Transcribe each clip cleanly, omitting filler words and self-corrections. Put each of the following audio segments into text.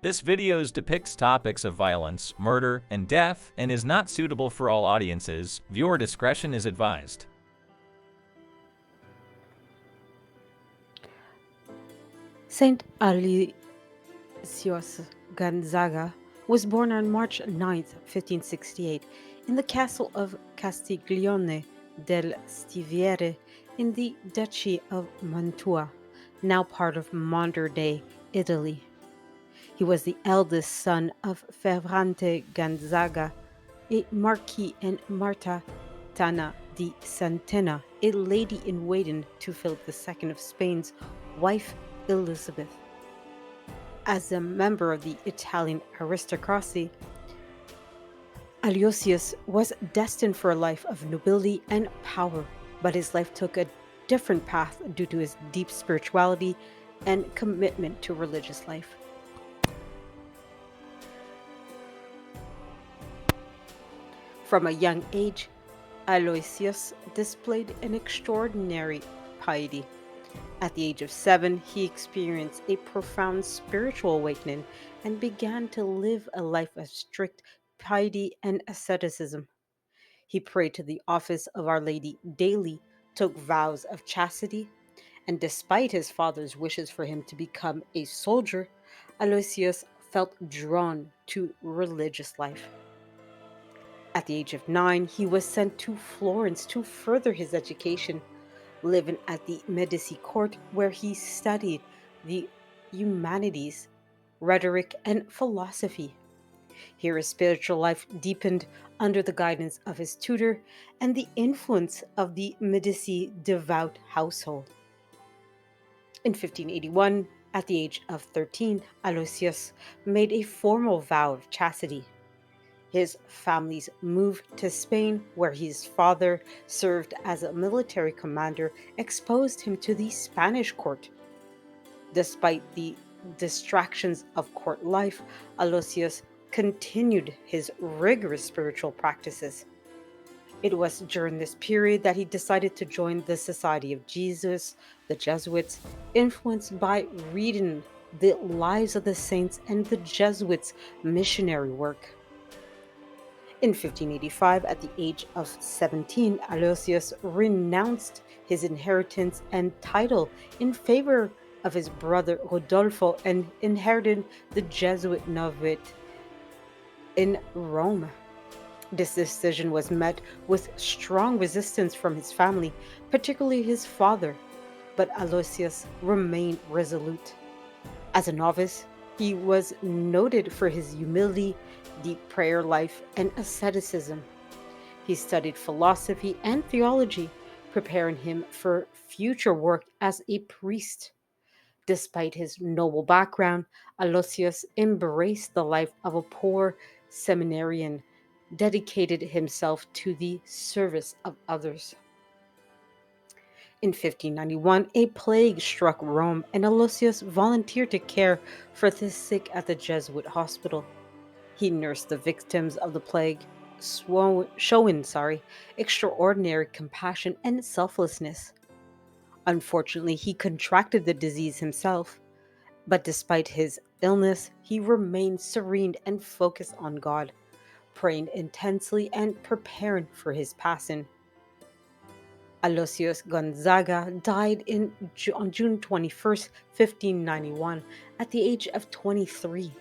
This video depicts topics of violence, murder, and death and is not suitable for all audiences. Viewer discretion is advised. Saint Aloysius Gonzaga was born on March 9, 1568, in the castle of Castiglione del Stiviere in the Duchy of Mantua, now part of modern-day Italy. He was the eldest son of Ferrante Gonzaga, a Marquis, and Marta Tana di Santena, a lady-in-waiting to Philip II of Spain's wife Elizabeth. As a member of the Italian aristocracy, Aloysius was destined for a life of nobility and power, but his life took a different path due to his deep spirituality and commitment to religious life. From a young age, Aloysius displayed an extraordinary piety. At the age of 7, he experienced a profound spiritual awakening and began to live a life of strict piety and asceticism. He prayed to the office of Our Lady daily, took vows of chastity, and despite his father's wishes for him to become a soldier, Aloysius felt drawn to religious life. At the age of 9, he was sent to Florence to further his education, living at the Medici court where he studied the humanities, rhetoric, and philosophy. Here his spiritual life deepened under the guidance of his tutor and the influence of the Medici devout household. In 1581, at the age of 13, Aloysius made a formal vow of chastity. His family's move to Spain, where his father served as a military commander, exposed him to the Spanish court. Despite the distractions of court life, Aloysius continued his rigorous spiritual practices. It was during this period that he decided to join the Society of Jesus, the Jesuits, influenced by reading the lives of the saints and the Jesuits' missionary work. In 1585, at the age of 17, Aloysius renounced his inheritance and title in favor of his brother Rodolfo and inherited the Jesuit novitiate in Rome. This decision was met with strong resistance from his family, particularly his father, but Aloysius remained resolute. As a novice, he was noted for his humility, deep prayer life, and asceticism. He studied philosophy and theology, preparing him for future work as a priest. Despite his noble background, Aloysius embraced the life of a poor seminarian, dedicated himself to the service of others. In 1591, a plague struck Rome, and Aloysius volunteered to care for the sick at the Jesuit hospital. He nursed the victims of the plague, showing extraordinary compassion and selflessness. Unfortunately, he contracted the disease himself, but despite his illness, he remained serene and focused on God, praying intensely and preparing for his passing. Aloysius Gonzaga died on June 21st, 1591, at the age of 23.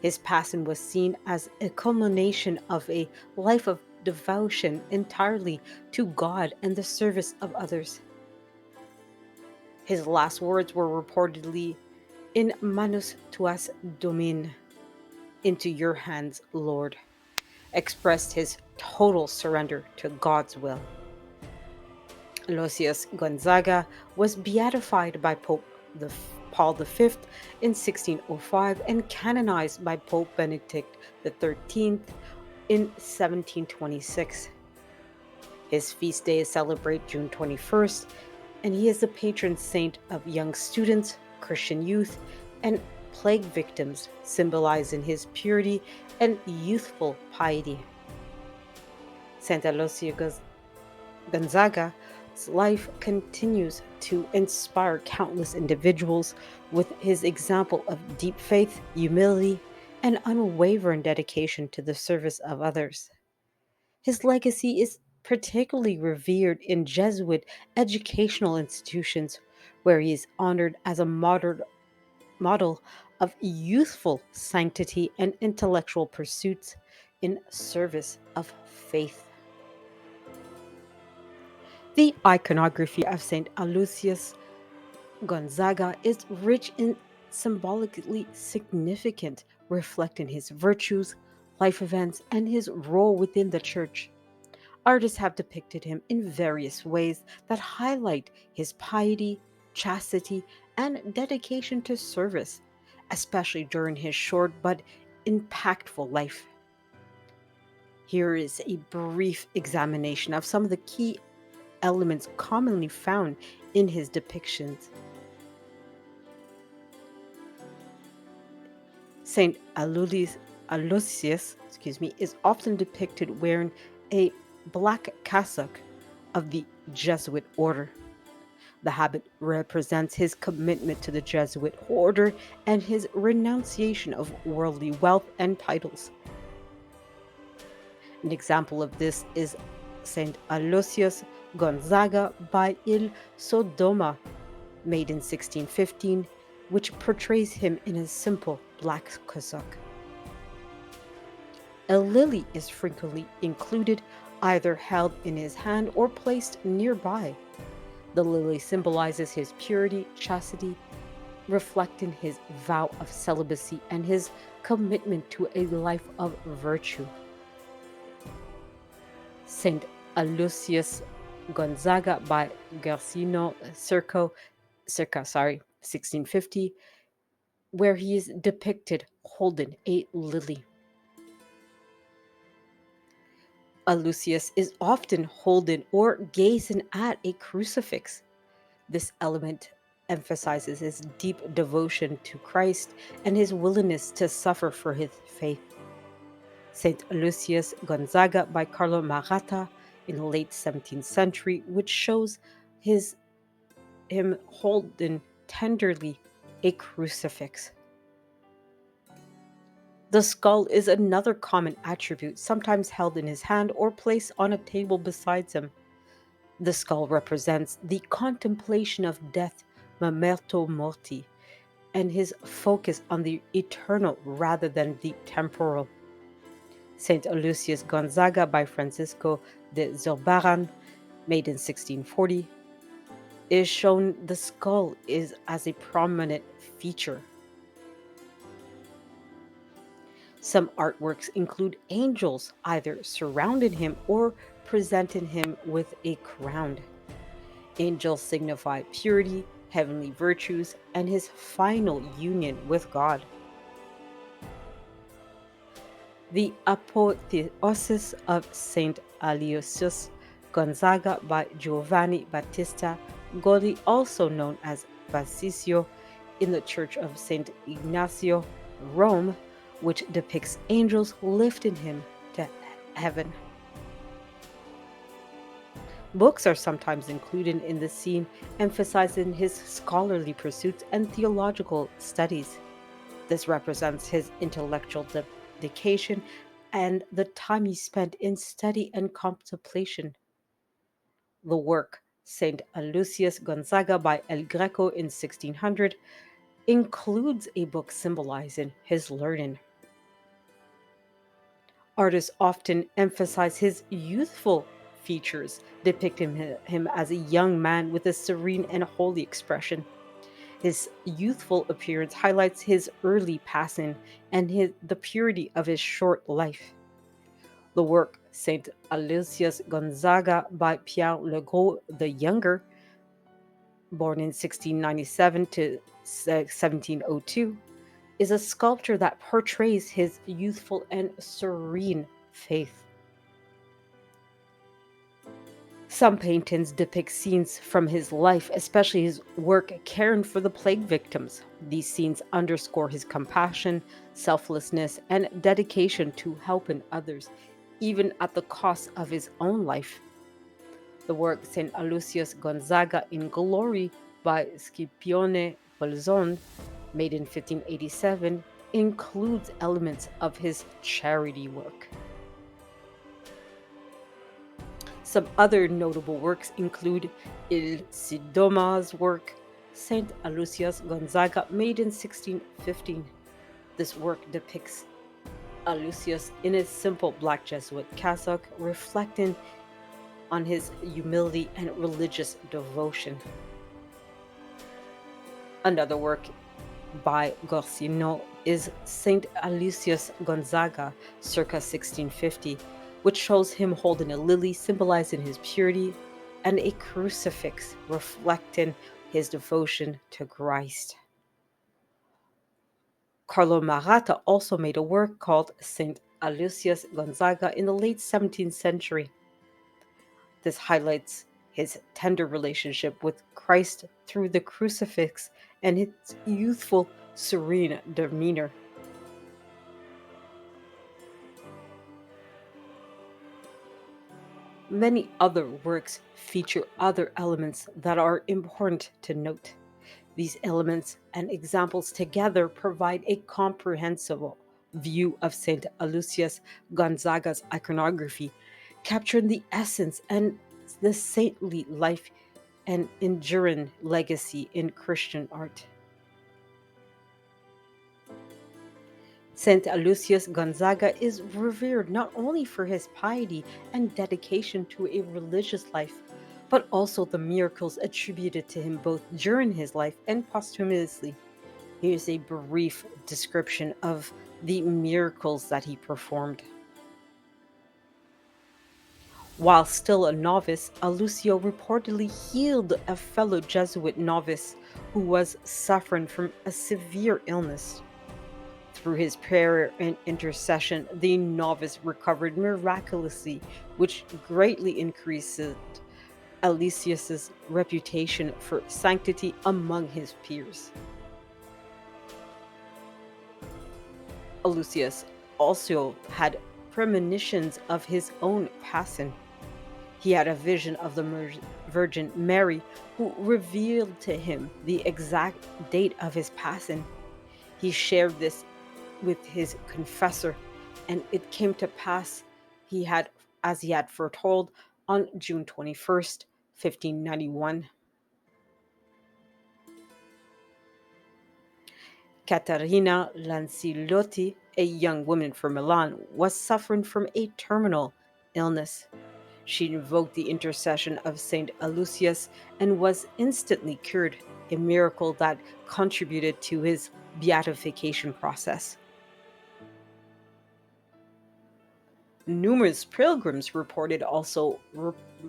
His passing was seen as a culmination of a life of devotion entirely to God and the service of others. His last words were reportedly, "In manus tuas, Domine," into your hands, Lord, expressed his total surrender to God's will. Aloysius Gonzaga was beatified by Paul V in 1605 and canonized by Pope Benedict XIII in 1726. His feast day is celebrated June 21st, and he is the patron saint of young students, Christian youth, and plague victims, symbolizing his purity and youthful piety. Saint Aloysius Gonzaga His life continues to inspire countless individuals with his example of deep faith, humility, and unwavering dedication to the service of others. His legacy is particularly revered in Jesuit educational institutions, where he is honored as a model of youthful sanctity and intellectual pursuits in service of faith. The iconography of St. Aloysius Gonzaga is rich and symbolically significant, reflecting his virtues, life events, and his role within the church. Artists have depicted him in various ways that highlight his piety, chastity, and dedication to service, especially during his short but impactful life. Here is a brief examination of some of the key elements commonly found in his depictions. Saint Aloysius, is often depicted wearing a black cassock of the Jesuit order. The habit represents his commitment to the Jesuit order and his renunciation of worldly wealth and titles. An example of this is Saint Aloysius Gonzaga by Il Sodoma, made in 1615, which portrays him in a simple black cassock. A lily is frequently included, either held in his hand or placed nearby. The lily symbolizes his purity, chastity, reflecting his vow of celibacy and his commitment to a life of virtue. Saint Aloysius Gonzaga by Garcino circa 1650, where he is depicted holding a lily. Aloysius is often holding or gazing at a crucifix. This element emphasizes his deep devotion to Christ and his willingness to suffer for his faith. Saint Aloysius Gonzaga by Carlo Maratta in the late 17th century, which shows him holding tenderly a crucifix. The skull is another common attribute, sometimes held in his hand or placed on a table beside him. The skull represents the contemplation of death, memento morti, and his focus on the eternal rather than the temporal. Saint Aloysius Gonzaga by Francisco de Zurbarán, made in 1640, is shown the skull is as a prominent feature. Some artworks include angels either surrounding him or presenting him with a crown. Angels signify purity, heavenly virtues, and his final union with God. The Apotheosis of Saint Aloysius Gonzaga by Giovanni Battista Goli, also known as Basisio, in the Church of Saint Ignacio, Rome, which depicts angels lifting him to heaven. Books are sometimes included in the scene, emphasizing his scholarly pursuits and theological studies. This represents his intellectual dedication and the time he spent in study and contemplation. The work, Saint Aloysius Gonzaga by El Greco in 1600, includes a book symbolizing his learning. Artists often emphasize his youthful features, depicting him as a young man with a serene and holy expression. His youthful appearance highlights his early passing and the purity of his short life. The work Saint Aloysius Gonzaga by Pierre Le Gros the Younger, born in 1697 to 1702, is a sculpture that portrays his youthful and serene faith. Some paintings depict scenes from his life, especially his work caring for the plague victims. These scenes underscore his compassion, selflessness, and dedication to helping others, even at the cost of his own life. The work St. Aloysius Gonzaga in Glory by Scipione Bolzon, made in 1587, includes elements of his charity work. Some other notable works include Il Sidoma's work, St. Aloysius Gonzaga, made in 1615. This work depicts Aloysius in a simple black Jesuit cassock, reflecting on his humility and religious devotion. Another work by Gorsino is Saint Aloysius Gonzaga, circa 1650, which shows him holding a lily symbolizing his purity and a crucifix reflecting his devotion to Christ. Carlo Maratta also made a work called Saint Aloysius Gonzaga in the late 17th century. This highlights his tender relationship with Christ through the crucifix and his youthful, serene demeanor. Many other works feature other elements that are important to note. These elements and examples together provide a comprehensive view of St. Aloysius Gonzaga's iconography, capturing the essence and the saintly life and enduring legacy in Christian art. St. Aloysius Gonzaga is revered not only for his piety and dedication to a religious life, but also the miracles attributed to him both during his life and posthumously. Here's a brief description of the miracles that he performed. While still a novice, Aloysio reportedly healed a fellow Jesuit novice who was suffering from a severe illness. Through his prayer and intercession, the novice recovered miraculously, which greatly increased Aloysius's reputation for sanctity among his peers. Aloysius also had premonitions of his own passing. He had a vision of the Virgin Mary, who revealed to him the exact date of his passing. He shared this with his confessor, and it came to pass he had as he had foretold on June 21st, 1591. Caterina Lancilotti, a young woman from Milan, was suffering from a terminal illness. She invoked the intercession of Saint Aloysius and was instantly cured, a miracle that contributed to his beatification process. Numerous pilgrims reported also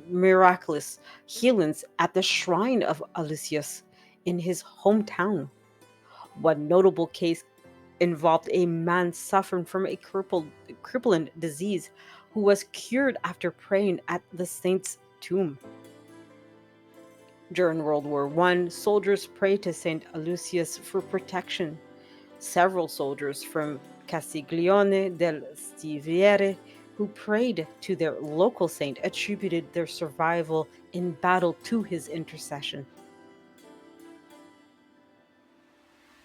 miraculous healings at the shrine of Aloysius in his hometown. One notable case involved a man suffering from a crippling disease who was cured after praying at the saint's tomb. During World War I, soldiers prayed to Saint Aloysius for protection. Several soldiers from Castiglione del Stiviere who prayed to their local saint attributed their survival in battle to his intercession.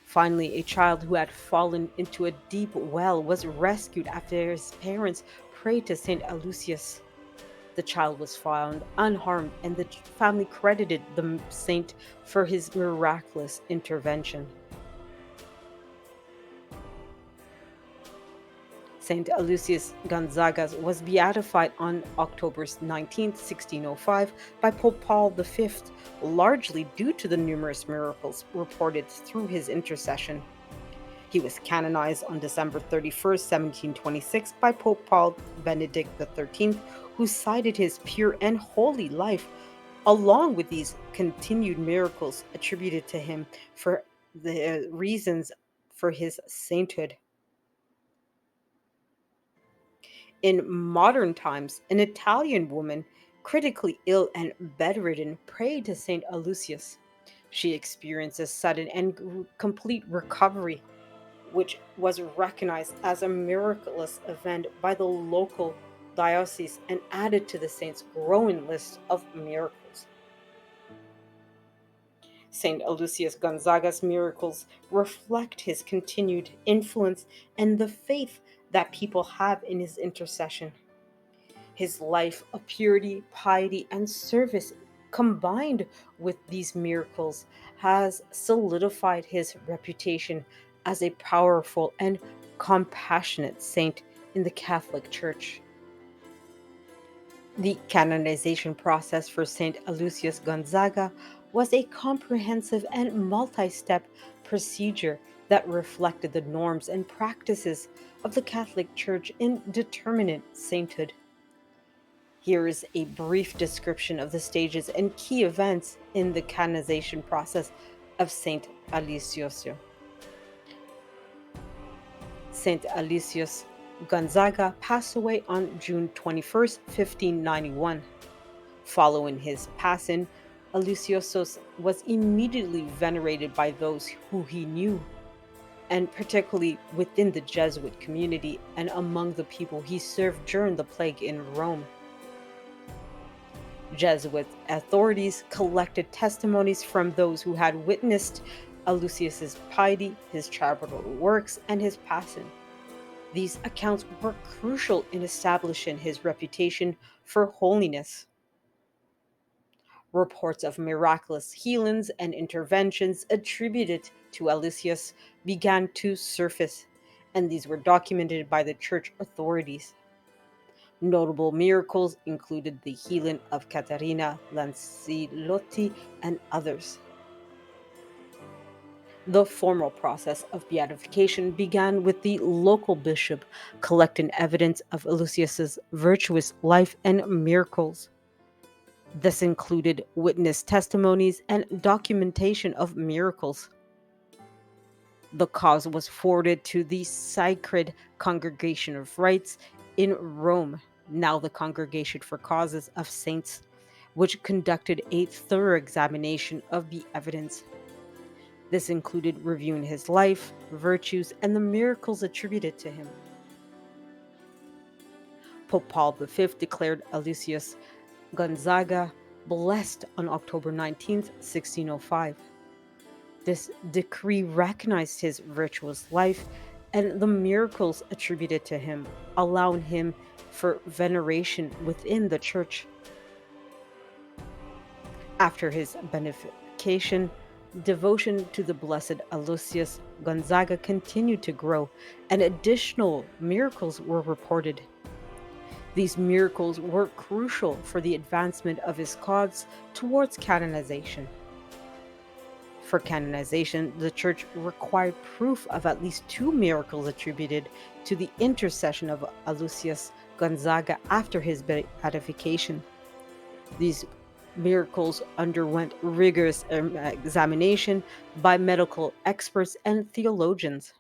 Finally, a child who had fallen into a deep well was rescued after his parents prayed to Saint Aloysius. The child was found unharmed, and the family credited the saint for his miraculous intervention. Saint Aloysius Gonzaga was beatified on October 19, 1605, by Pope Paul V, largely due to the numerous miracles reported through his intercession. He was canonized on December 31st, 1726, by Pope Paul Benedict XIII, who cited his pure and holy life, along with these continued miracles attributed to him for the reasons for his sainthood. In modern times, an Italian woman, critically ill and bedridden, prayed to Saint Aloysius. She experienced a sudden and complete recovery, which was recognized as a miraculous event by the diocese and added to the saint's growing list of miracles. St. Aloysius Gonzaga's miracles reflect his continued influence and the faith that people have in his intercession. His life of purity, piety, and service, combined with these miracles, has solidified his reputation as a powerful and compassionate saint in the Catholic Church. The canonization process for St. Aloysius Gonzaga was a comprehensive and multi step procedure that reflected the norms and practices of the Catholic Church in determining sainthood. Here is a brief description of the stages and key events in the canonization process of Saint Aloysius. Saint Aloysius Gonzaga passed away on June 21st, 1591. Following his passing, Aloysius was immediately venerated by those who he knew, and particularly within the Jesuit community and among the people he served during the plague in Rome. Jesuit authorities collected testimonies from those who had witnessed Aloysius's piety, his charitable works, and his passing. These accounts were crucial in establishing his reputation for holiness. Reports of miraculous healings and interventions attributed to Aloysius began to surface, and these were documented by the church authorities. Notable miracles included the healing of Caterina Lancilotti and others. The formal process of beatification began with the local bishop collecting evidence of Aloysius's virtuous life and miracles. This included witness testimonies and documentation of miracles. The cause was forwarded to the Sacred Congregation of Rites in Rome, now the Congregation for Causes of Saints, which conducted a thorough examination of the evidence. This included reviewing his life, virtues, and the miracles attributed to him. Pope Paul V declared Aloysius Gonzaga blessed on October 19th, 1605. This decree recognized his virtuous life and the miracles attributed to him, allowing him for veneration within the church. After his beatification, devotion to the blessed Aloysius Gonzaga continued to grow, and additional miracles were reported. These miracles were crucial for the advancement of his cause towards canonization. For canonization, the Church required proof of at least 2 miracles attributed to the intercession of Aloysius Gonzaga after his beatification. These miracles underwent rigorous examination by medical experts and theologians.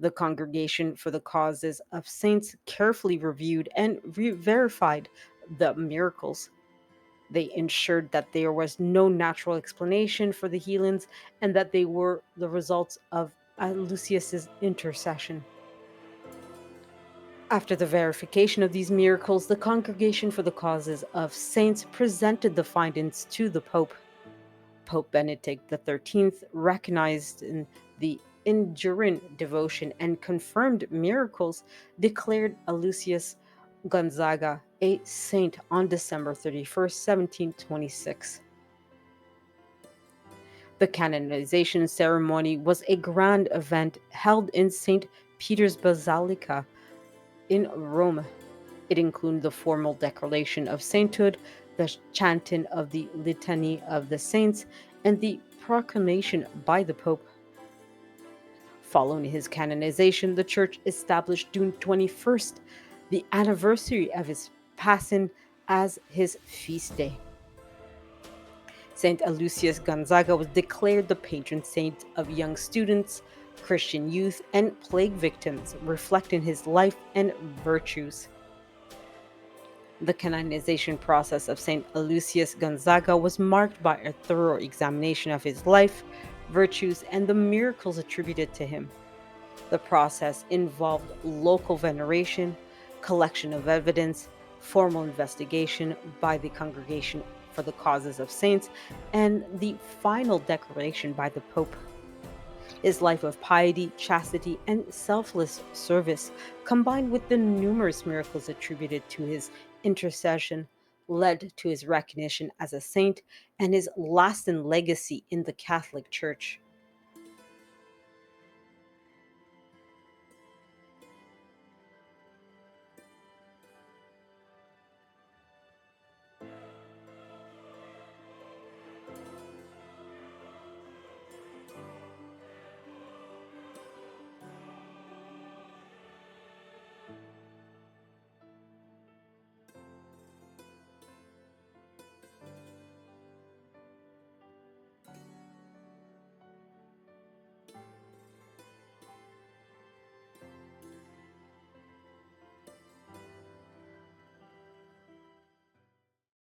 The Congregation for the Causes of Saints carefully reviewed and verified the miracles. They ensured that there was no natural explanation for the healings and that they were the results of Aloysius's intercession. After the verification of these miracles, the Congregation for the Causes of Saints presented the findings to the Pope. Pope Benedict XIII recognized in the enduring devotion and confirmed miracles, declared Aloysius Gonzaga a saint on December 31st, 1726. The canonization ceremony was a grand event held in St. Peter's Basilica in Rome. It included the formal declaration of sainthood, the chanting of the Litany of the Saints, and the proclamation by the Pope. Following his canonization, the Church established June 21st, the anniversary of his passing, as his feast day. St. Aloysius Gonzaga was declared the patron saint of young students, Christian youth, and plague victims, reflecting his life and virtues. The canonization process of St. Aloysius Gonzaga was marked by a thorough examination of his life, virtues, and the miracles attributed to him. The process involved local veneration, collection of evidence, formal investigation by the Congregation for the Causes of Saints, and the final declaration by the Pope. His life of piety, chastity, and selfless service, combined with the numerous miracles attributed to his intercession, led to his recognition as a saint and his lasting legacy in the Catholic Church.